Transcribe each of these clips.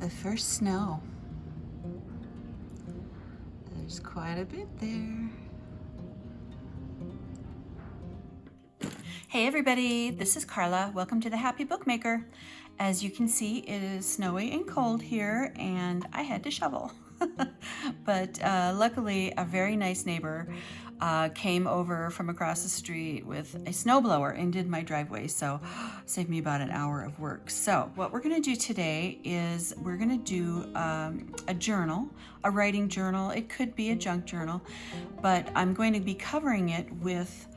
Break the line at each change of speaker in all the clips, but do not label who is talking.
The first snow. There's quite a bit there. Hey everybody, this is Carla. Welcome to the Happy Bookmaker. As you can see, it is snowy and cold here and I had to shovel. But luckily a very nice neighbor came over from across the street with a snowblower and did my driveway, so saved me about an hour of work. So what we're going to do today is we're going to do a journal, a writing journal. It could be a junk journal, but I'm going to be covering it with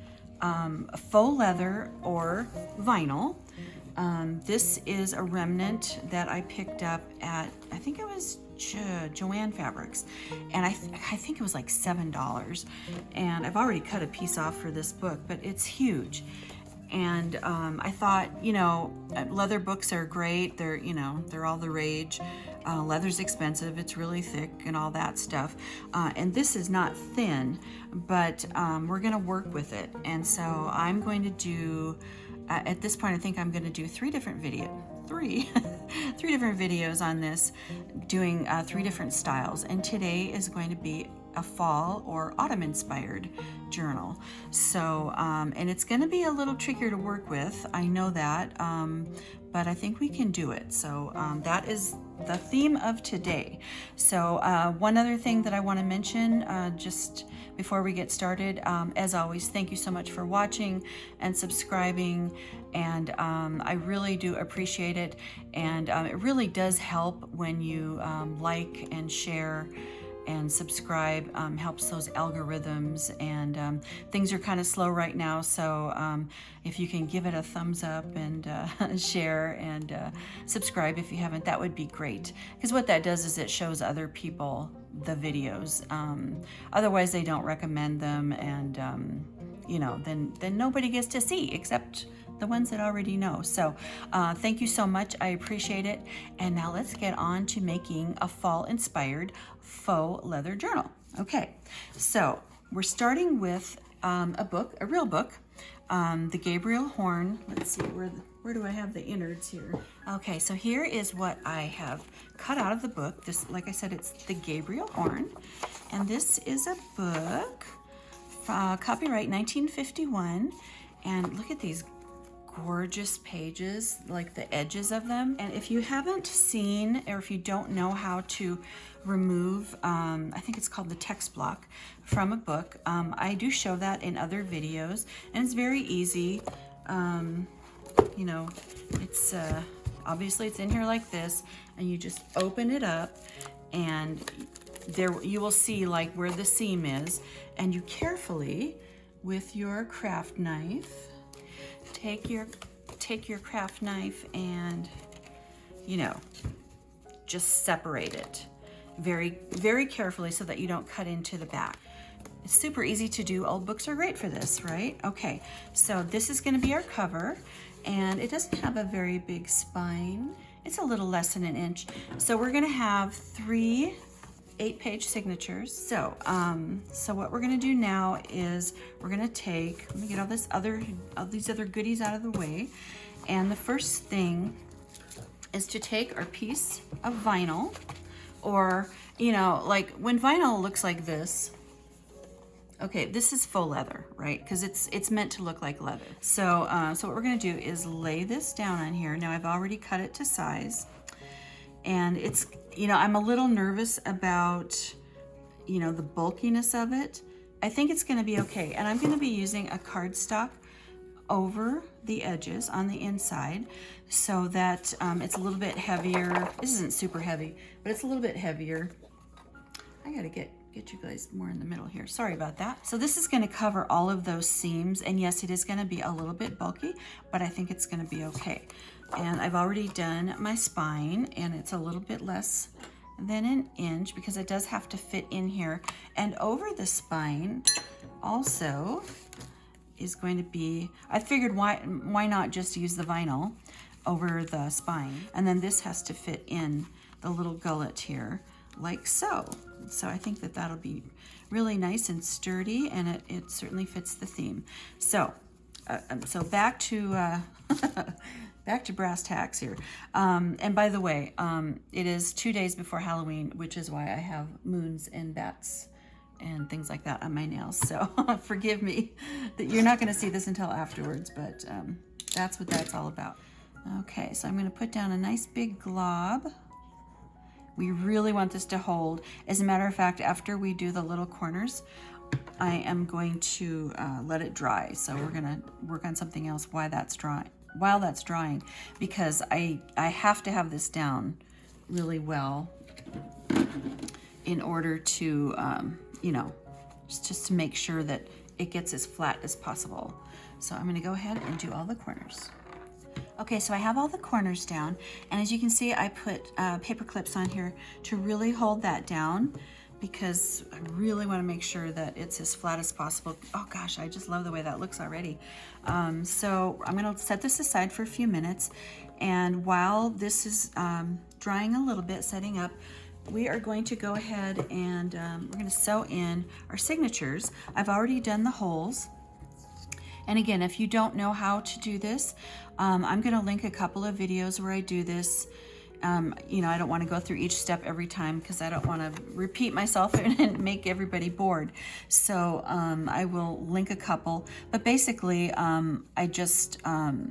faux leather or vinyl. This is a remnant that I picked up at, I think it was Joann Fabrics, and I think it was like $7, and I've already cut a piece off for this book, but it's huge. And I thought, you know, leather books are great. They're, you know, they're all the rage. Leather's expensive. It's really thick and all that stuff. And this is not thin, but we're going to work with it. And so I'm going to do, at this point, I think I'm going to do three different videos on this, doing 3 different styles. And today is going to be a fall or autumn inspired journal. So, and it's going to be a little trickier to work with. I know that, but I think we can do it. So that is the theme of today. So one other thing that I want to mention just before we get started, as always, thank you so much for watching and subscribing, and I really do appreciate it, and it really does help when you like and share and subscribe. Helps those algorithms, and things are kind of slow right now, so if you can give it a thumbs up and share and subscribe if you haven't, that would be great, because what that does is it shows other people the videos. Otherwise they don't recommend them, and you know, then nobody gets to see except the ones that already know. So thank you so much. I appreciate it. And now let's get on to making a fall inspired faux leather journal. Okay, so we're starting with a book, a real book, the Gabriel Horn. Let's see, where do I have the innards here? Okay, so here is what I have cut out of the book. This, like I said, it's the Gabriel Horn, and this is a book, copyright 1951, and look at these gorgeous pages, like the edges of them. And if you haven't seen, or if you don't know how to remove, I think it's called the text block from a book, I do show that in other videos, and it's very easy. You know, it's obviously it's in here like this, and you just open it up, and there you will see like where the seam is, and you carefully, with your craft knife, take your craft knife and, you know, just separate it very, very carefully so that you don't cut into the back. It's super easy to do. Old books are great for this, right? Okay, so this is going to be our cover, and it doesn't have a very big spine. It's a little less than an inch. So we're going to have 3 8-page signatures. So what we're going to do now is we're going to take, let me get all these other goodies out of the way. And the first thing is to take our piece of vinyl, or, you know, like when vinyl looks like this. Okay, this is faux leather, right? Because it's meant to look like leather. So so what we're going to do is lay this down on here. Now I've already cut it to size, and it's, you know, I'm a little nervous about, you know, the bulkiness of it. I think it's going to be okay, and I'm going to be using a cardstock over the edges on the inside so that it's a little bit heavier. This isn't super heavy, but it's a little bit heavier. I gotta get you guys more in the middle here. Sorry about that. So this is going to cover all of those seams, and yes, it is going to be a little bit bulky, but I think it's going to be okay. And I've already done my spine, and it's a little bit less than an inch because it does have to fit in here. And over the spine also is going to be, I figured why not just use the vinyl over the spine, and then this has to fit in the little gullet here like so. So I think that that'll be really nice and sturdy, and it certainly fits the theme. So so back to back to brass tacks here. And by the way, it is 2 days before Halloween, which is why I have moons and bats and things like that on my nails. So forgive me that you're not going to see this until afterwards, but that's what that's all about. Okay, so I'm going to put down a nice big glob. We really want this to hold. As a matter of fact, after we do the little corners, I am going to let it dry. So we're going to work on something else while that's drying, because I have to have this down really well in order to, you know, just to make sure that it gets as flat as possible. So I'm going to go ahead and do all the corners. Okay, so I have all the corners down, and as you can see, I put paper clips on here to really hold that down, because I really want to make sure that it's as flat as possible. Oh gosh, I just love the way that looks already. So I'm going to set this aside for a few minutes, and while this is drying a little bit, setting up, we are going to go ahead and we're going to sew in our signatures. I've already done the holes. And again, if you don't know how to do this, I'm going to link a couple of videos where I do this. You know, I don't want to go through each step every time because I don't want to repeat myself and make everybody bored. So I will link a couple. But basically, I just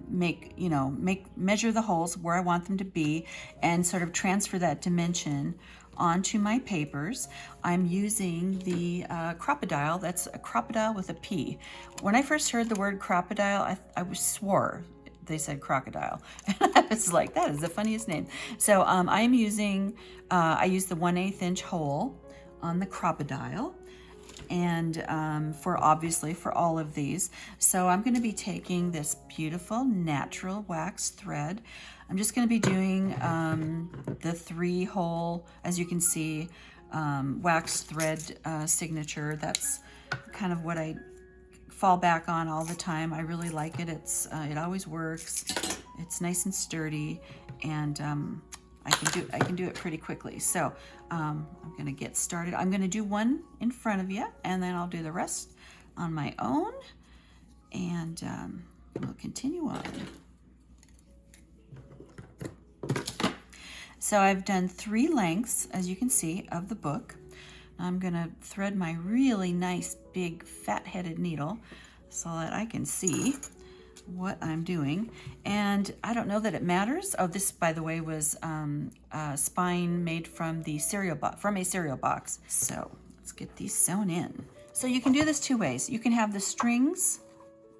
measure the holes where I want them to be and sort of transfer that dimension onto my papers. I'm using the crocodile. That's a crocodile with a P. When I first heard the word crocodile, I swore they said crocodile. I was like, that is the funniest name. So I'm using, I use the 1/8 inch hole on the crocodile, and obviously for all of these. So I'm going to be taking this beautiful natural wax thread. I'm just going to be doing the 3-hole, as you can see, wax thread signature. That's kind of what I fall back on all the time. I really like it. It always works. It's nice and sturdy, and I can do it pretty quickly. So I'm going to get started. I'm going to do one in front of you, and then I'll do the rest on my own, and we'll continue on. So I've done 3 lengths, as you can see, of the book. I'm going to thread my really nice big fat-headed needle so that I can see what I'm doing. And I don't know that it matters. Oh, this, by the way, was a spine made from a cereal box. So let's get these sewn in. So you can do this 2 ways. You can have the strings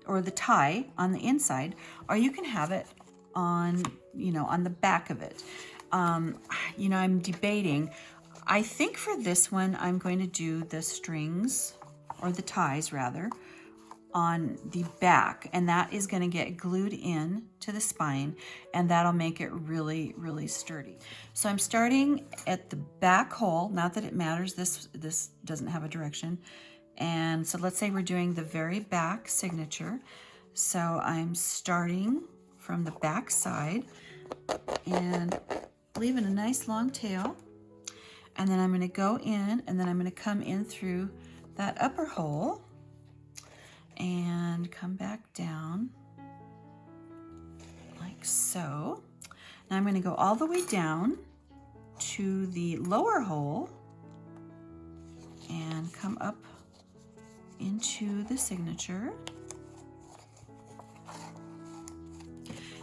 or the tie on the inside, or you can have it on, on the back of it. I'm debating. I think for this one, I'm going to do the strings, or the ties rather, on the back, and that is going to get glued in to the spine, and that'll make it really, really sturdy. So I'm starting at the back hole. Not that it matters. This doesn't have a direction. And so let's say we're doing the very back signature. So I'm starting from the back side and leaving a nice long tail. And then I'm going to go in, and then I'm going to come in through that upper hole and come back down like so. Now I'm going to go all the way down to the lower hole and come up into the signature.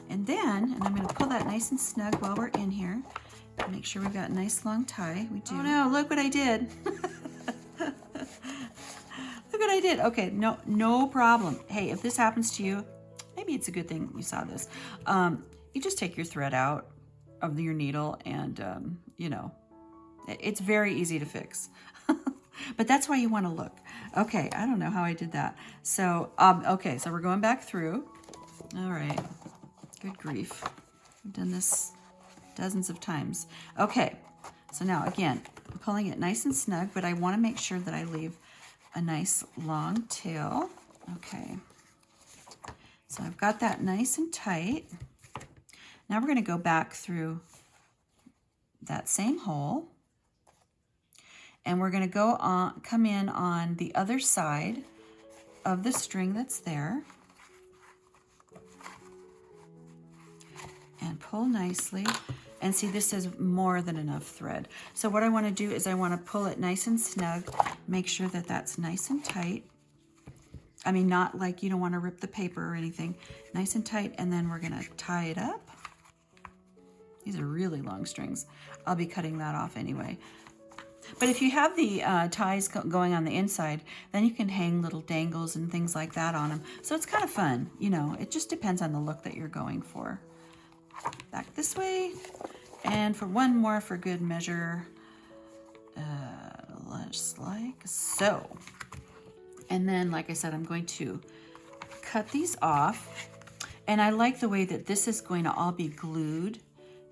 And I'm going to pull that nice and snug while we're in here. Make sure we've got a nice long tie. We do. Oh no, look what I did. Look what I did. Okay, no problem. Hey, if this happens to you, maybe it's a good thing you saw this. You just take your thread out of your needle, and it's very easy to fix. But that's why you want to look. Okay, I don't know how I did that. So, okay, so we're going back through. All right, good grief. I've done this dozens of times. Okay, so now again, I'm pulling it nice and snug, but I want to make sure that I leave a nice long tail. Okay, so I've got that nice and tight. Now we're going to go back through that same hole, and we're going to come in on the other side of the string that's there. and pull nicely. And see, this is more than enough thread. So what I want to do is I want to pull it nice and snug, make sure that that's nice and tight. I mean, not like you don't want to rip the paper or anything. Nice and tight, and then we're going to tie it up. These are really long strings. I'll be cutting that off anyway. But if you have the ties going on the inside, then you can hang little dangles and things like that on them. So it's kind of fun, you know. It just depends on the look that you're going for. Back this way, and for one more for good measure, just like so. And then, like I said, I'm going to cut these off, and I like the way that this is going to all be glued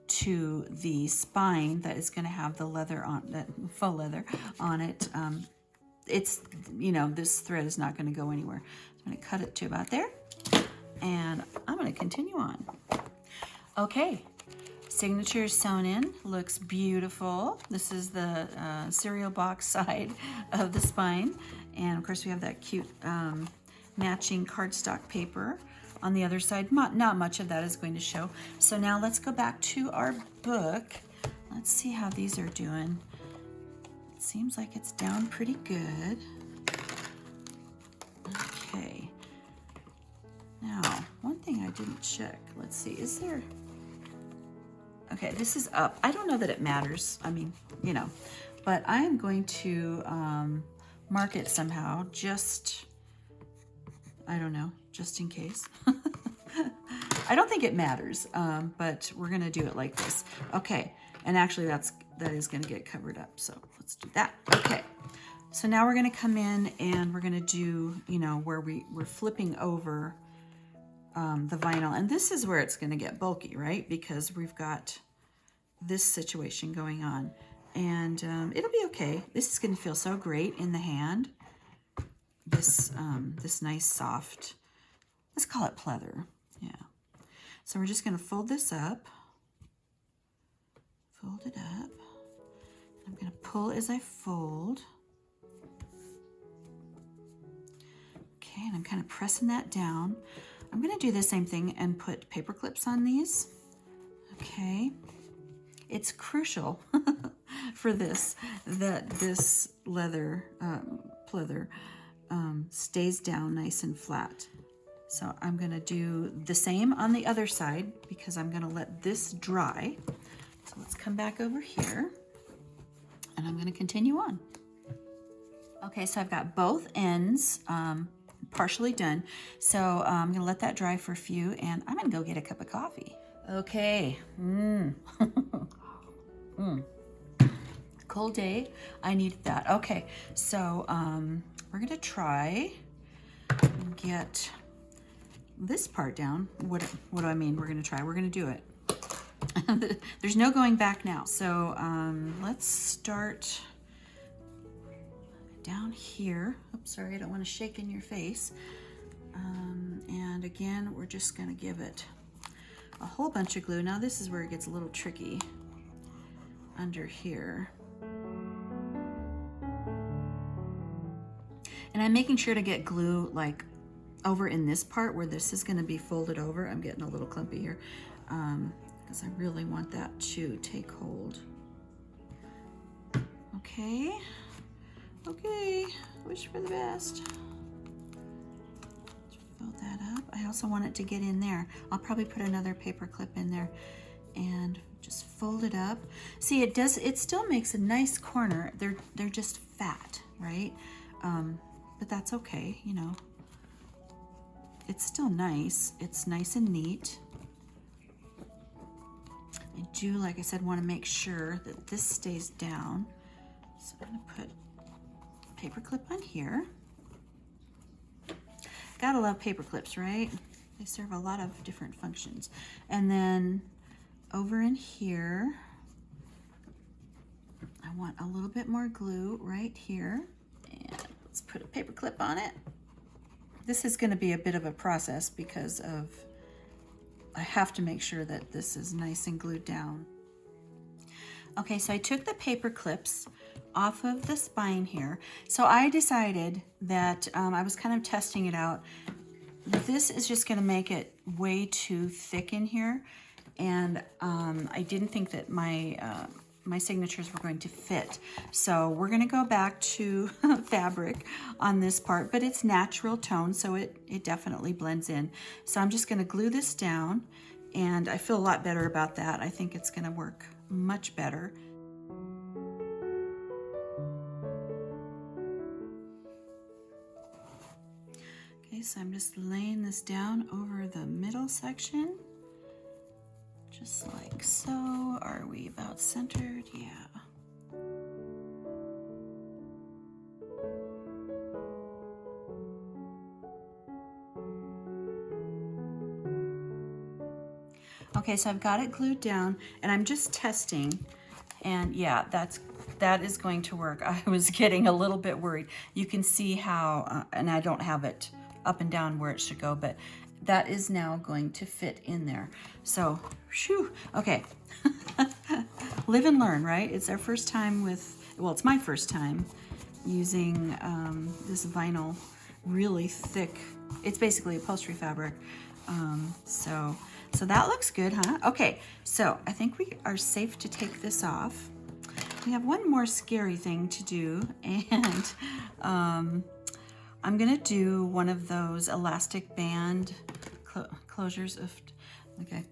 to the spine that is going to have the leather on, that faux leather on it. It's, you know, this thread is not going to go anywhere. I'm going to cut it to about there, and I'm going to continue on. Okay, signature is sewn in, looks beautiful. This is the cereal box side of the spine. And of course we have that cute matching cardstock paper on the other side. Not much of that is going to show. So now let's go back to our book. Let's see how these are doing. It seems like it's down pretty good. Okay. Now, one thing I didn't check. Let's see, is there... Okay, this is up. I don't know that it matters. I mean, you know, but I am going to mark it somehow, just, I don't know, just in case. I don't think it matters, but we're gonna do it like this. Okay, and actually that is gonna get covered up, so let's do that. Okay, so now we're gonna come in and we're gonna do, you know, where we're flipping over the vinyl, and this is where it's going to get bulky, right? Because we've got this situation going on, and it'll be okay. This is going to feel so great in the hand. This this nice soft, let's call it pleather. Yeah. So we're just going to fold this up, fold it up. I'm going to pull as I fold. Okay, and I'm kind of pressing that down. I'm going to do the same thing and put paper clips on these. Okay. It's crucial for this that this leather pleather stays down nice and flat. So I'm going to do the same on the other side because I'm going to let this dry. So let's come back over here and I'm going to continue on. Okay, so I've got both ends partially done. So I'm gonna let that dry for a few, and I'm gonna go get a cup of coffee. Okay. Cold day, I needed that. Okay, so we're gonna try and get this part down. What do I mean? We're gonna try. We're gonna do it. There's no going back now. So let's start down here. Oops, sorry, I don't want to shake in your face. And again, we're just going to give it a whole bunch of glue. Now this is where it gets a little tricky under here. And I'm making sure to get glue like over in this part where this is going to be folded over. I'm getting a little clumpy here because I really want that to take hold. Okay. Okay, wish for the best. Fold that up. I also want it to get in there. I'll probably put another paper clip in there and just fold it up. See, it still makes a nice corner. They're just fat, right? But that's okay, you know. It's still nice. It's nice and neat. I do, like I said, want to make sure that this stays down. So I'm going to put paper clip on here. Gotta love paper clips, right? They serve a lot of different functions. And then over in here, I want a little bit more glue right here. And let's put a paper clip on it. This is going to be a bit of a process because I have to make sure that this is nice and glued down. Okay, so I took the paper clips off of the spine here. So I decided that I was kind of testing it out. This is just going to make it way too thick in here. and I didn't think that my signatures were going to fit. So we're gonna go back to fabric on this part, but it's natural tone, so it definitely blends in. So I'm just gonna glue this down, and I feel a lot better about that. I think it's gonna work much better. Okay, so I'm just laying this down over the middle section. Just like so. Are we about centered? Yeah. Okay, so I've got it glued down, and I'm just testing, and yeah, that is going to work. I was getting a little bit worried. You can see how, and I don't have it up and down where it should go, but that is now going to fit in there. So, shoo, okay. Live and learn, right? It's our first time well, it's my first time using this vinyl, really thick. It's basically upholstery fabric. So that looks good, huh? Okay, so I think we are safe to take this off. We have one more scary thing to do, and I'm gonna do one of those elastic band closures of, okay.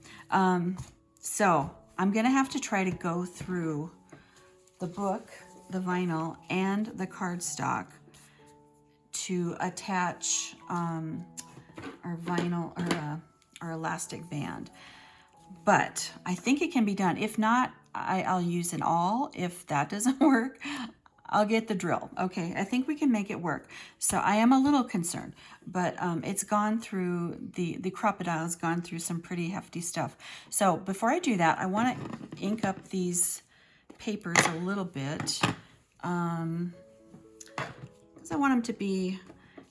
So I'm gonna have to try to go through the book, the vinyl, and the cardstock to attach our vinyl, or our elastic band. But I think it can be done. If not, I'll use an awl. If that doesn't work, I'll get the drill. Okay, I think we can make it work. So I am a little concerned, but it's gone through, the crocodile's gone through some pretty hefty stuff. So before I do that, I want to ink up these papers a little bit, because I want them to be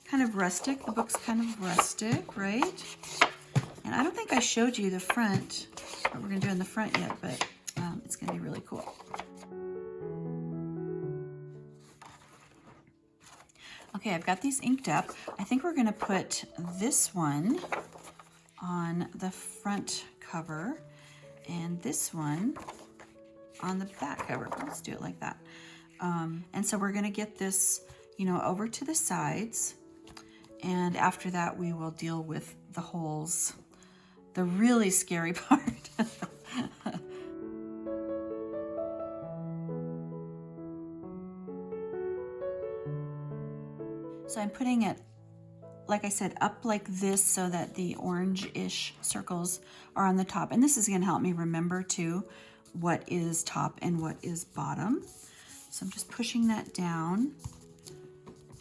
kind of rustic. The book's kind of rustic, right? And I don't think I showed you the front, what we're gonna do in the front yet, but it's gonna be really cool. Okay, I've got these inked up. I think we're gonna put this one on the front cover and this one on the back cover. Let's do it like that. And so we're gonna get this, over to the sides. And after that, we will deal with the holes, the really scary part. So I'm putting it, like I said, up like this so that the orange-ish circles are on the top. And this is gonna help me remember too what is top and what is bottom. So I'm just pushing that down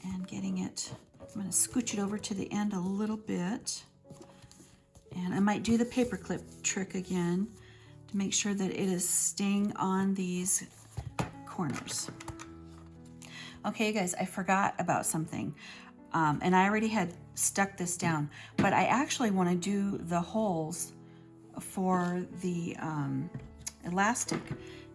and getting it. I'm gonna scooch it over to the end a little bit. And I might do the paperclip trick again to make sure that it is staying on these corners. Okay, you guys, I forgot about something. And I already had stuck this down, but I actually want to do the holes for the elastic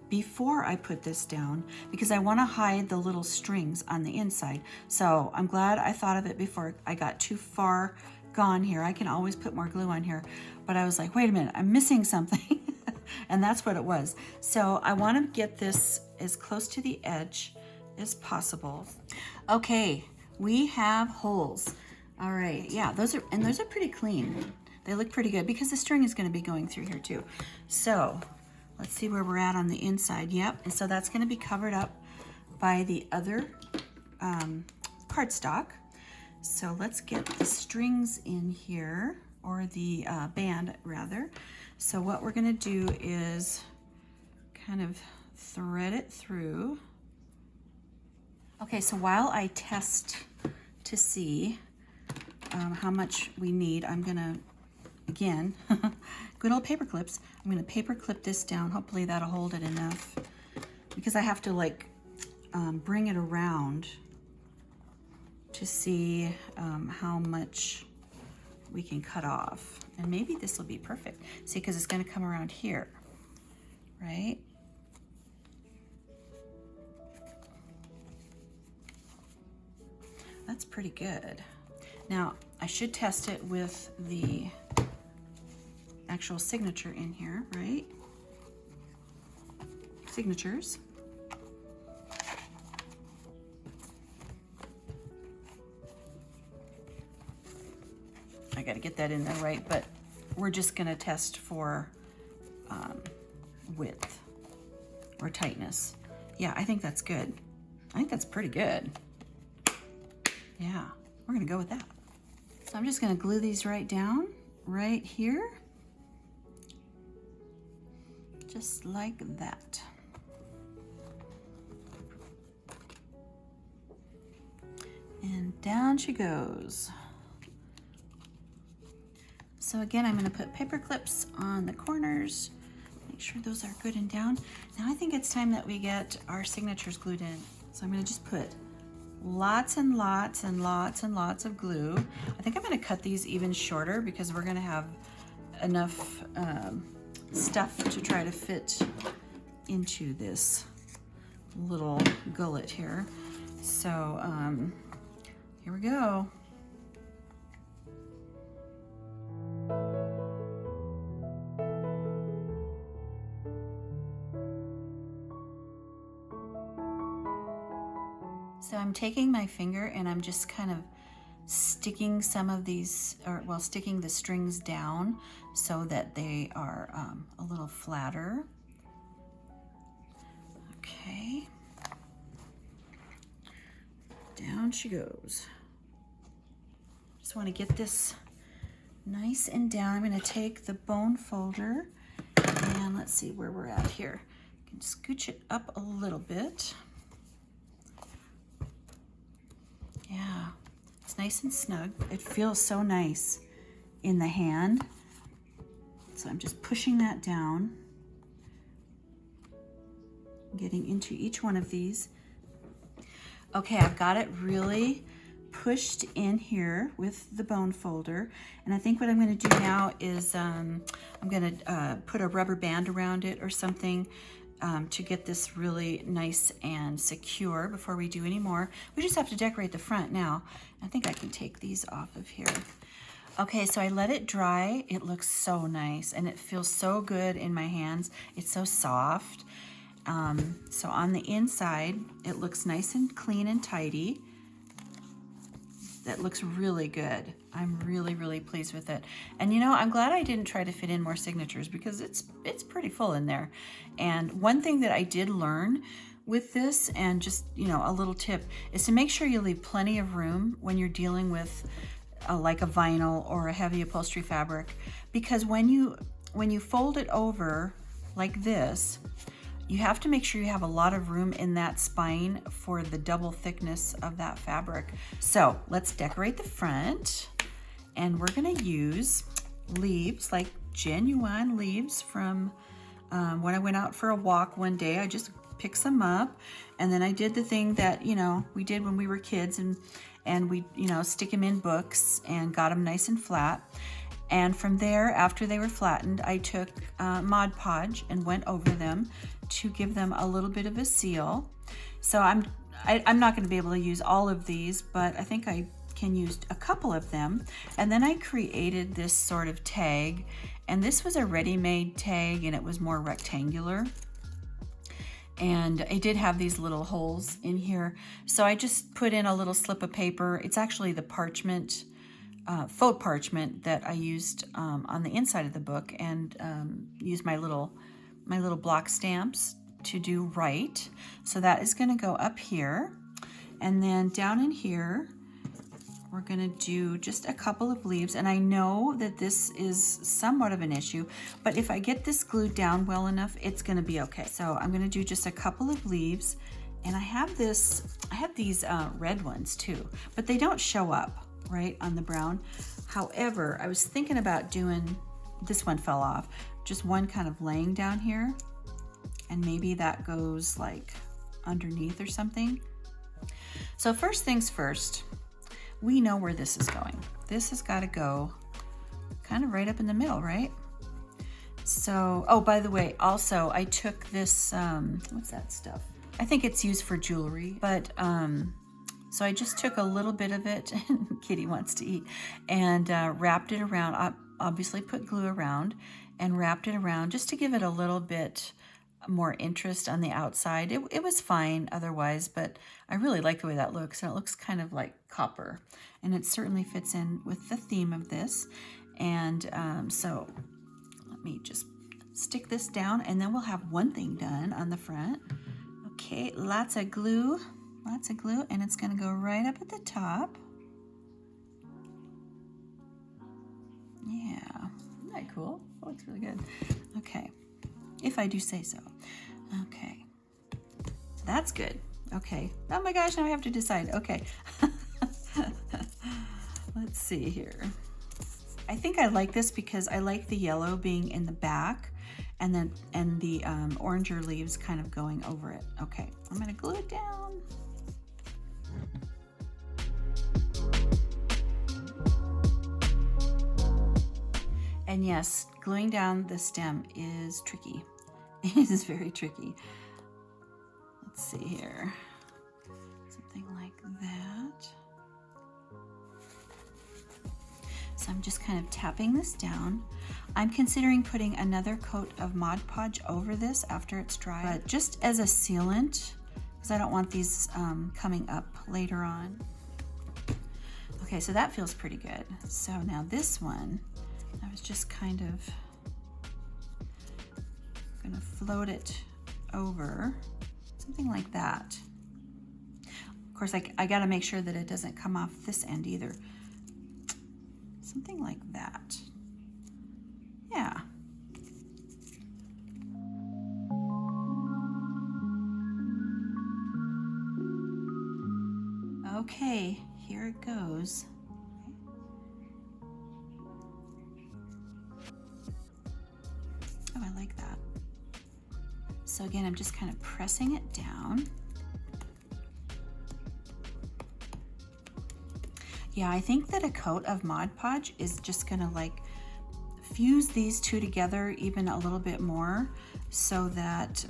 before I put this down, because I want to hide the little strings on the inside. So I'm glad I thought of it before I got too far gone here. I can always put more glue on here, but I was like, wait a minute, I'm missing something. And that's what it was. So I want to get this as close to the edge as possible. Okay, we have holes. All right, yeah, those are pretty clean. They look pretty good because the string is going to be going through here too. So let's see where we're at on the inside. Yep, and so that's going to be covered up by the other cardstock. So let's get the strings in here, or the band rather. So what we're going to do is kind of thread it through. Okay, so while I test to see how much we need, I'm gonna, again, good old paper clips, I'm gonna paper clip this down. Hopefully that'll hold it enough, because I have to like bring it around to see how much we can cut off. And maybe this will be perfect. See, because it's gonna come around here, right? That's pretty good. Now, I should test it with the actual signature in here, right? Signatures. I got to get that in there right, but we're just going to test for width or tightness. Yeah, I think that's good. I think that's pretty good. Yeah, we're going to go with that. So I'm just going to glue these right down right here. Just like that. And down she goes. So again, I'm going to put paper clips on the corners. Make sure those are good and down. Now I think it's time that we get our signatures glued in. So I'm going to just put lots and lots and lots and lots of glue. I think I'm going to cut these even shorter because we're going to have enough stuff to try to fit into this little gullet here. So here we go. So I'm taking my finger and I'm just kind of sticking some of these, or well, sticking the strings down so that they are a little flatter. Okay. Down she goes. Just want to get this nice and down. I'm going to take the bone folder and let's see where we're at here. I can scooch it up a little bit. Yeah, it's nice and snug. It feels so nice in the hand. So I'm just pushing that down, getting into each one of these. Okay, I've got it really pushed in here with the bone folder. And I think what I'm going to do now is I'm going to put a rubber band around it or something to get this really nice and secure before we do any more. We just have to decorate the front now. I think I can take these off of here. Okay, so I let it dry. It looks so nice and it feels so good in my hands. It's so soft. So on the inside, it looks nice and clean and tidy. That looks really good. I'm really, really pleased with it. And you know, I'm glad I didn't try to fit in more signatures because it's pretty full in there. And one thing that I did learn with this, and just, you know, a little tip, is to make sure you leave plenty of room when you're dealing with like a vinyl or a heavy upholstery fabric, because when you fold it over like this, you have to make sure you have a lot of room in that spine for the double thickness of that fabric. So let's decorate the front, and we're gonna use leaves, like genuine leaves from when I went out for a walk one day. I just picked some up, and then I did the thing that, you know, we did when we were kids, and we, you know, stick them in books and got them nice and flat. And from there, after they were flattened, I took Mod Podge and went over them to give them a little bit of a seal. So I'm not going to be able to use all of these, but I think I can use a couple of them. And then I created this sort of tag, and this was a ready-made tag, and it was more rectangular. And it did have these little holes in here. So I just put in a little slip of paper. It's actually the parchment, faux parchment that I used on the inside of the book, and used my little block stamps to do right. So that is going to go up here, and then down in here we're going to do just a couple of leaves. And I know that this is somewhat of an issue, but if I get this glued down well enough, it's going to be okay. So I'm going to do just a couple of leaves, and I have these red ones too, but they don't show up right on the brown. However, I was thinking about doing, this one fell off, just one kind of laying down here, and maybe that goes like underneath or something. So first things first, we know where this is going. This has got to go kind of right up in the middle, right? So, oh, by the way, also I took this, what's that stuff? I think it's used for jewelry, but so I just took a little bit of it, Kitty wants to eat, and wrapped it around. obviously put glue around and wrapped it around just to give it a little bit more interest on the outside. It was fine otherwise, but I really like the way that looks, and it looks kind of like copper, and it certainly fits in with the theme of this. And so let me just stick this down, and then we'll have one thing done on the front. Okay, lots of glue, and it's going to go right up at the top. Yeah, isn't that cool? Oh, looks really good. Okay, if I do say so. Okay, that's good. Okay, oh my gosh, now I have to decide. Okay, let's see here. I think I like this because I like the yellow being in the back, and the oranger leaves kind of going over it. Okay, I'm gonna glue it down. And yes, gluing down the stem is tricky. It is very tricky. Let's see here. Something like that. So I'm just kind of tapping this down. I'm considering putting another coat of Mod Podge over this after it's dry, but just as a sealant, because I don't want these coming up later on. Okay, so that feels pretty good. So now this one, I was just kind of gonna float it over, something like that. Of course, I gotta make sure that it doesn't come off this end either. Something like that. Yeah. Okay, here it goes. Oh, I like that. So again, I'm just kind of pressing it down. Yeah, I think that a coat of Mod Podge is just gonna like fuse these two together even a little bit more, so that,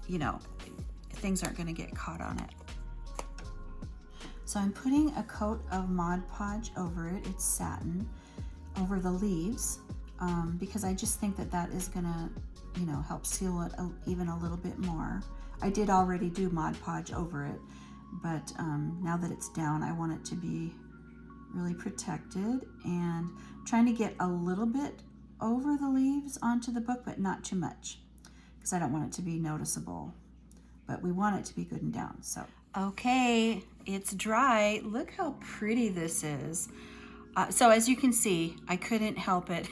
you know, things aren't gonna get caught on it. So I'm putting a coat of Mod Podge over it, it's satin, over the leaves, because I just think that that is gonna, you know, help seal it even a little bit more. I did already do Mod Podge over it, but now that it's down, I want it to be really protected, and I'm trying to get a little bit over the leaves onto the book, but not too much, because I don't want it to be noticeable, but we want it to be good and down. So okay, it's dry. Look how pretty this is. So as you can see, I couldn't help it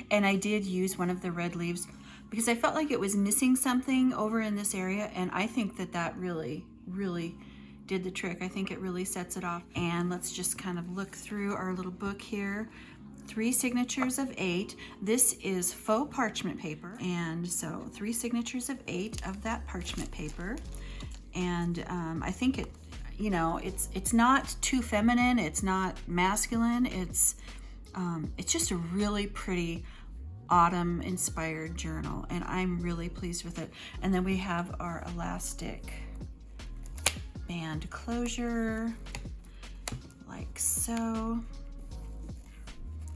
and I did use one of the red leaves because I felt like it was missing something over in this area, and I think that that really did the trick. I think it really sets it off. And let's just kind of look through our little book here. 3 signatures of 8. This is faux parchment paper, and so 3 signatures of 8 of that parchment paper. And I think it, you know, it's not too feminine, it's not masculine, it's just a really pretty autumn inspired journal, and I'm really pleased with it. And then we have our elastic band closure, like so.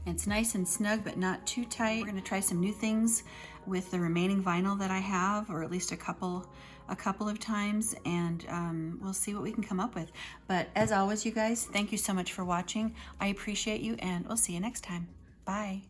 It's nice and snug, but not too tight. We're gonna try some new things with the remaining vinyl that I have, or at least a couple of times, and we'll see what we can come up with. But as always, you guys, thank you so much for watching. I appreciate you, and we'll see you next time. Bye.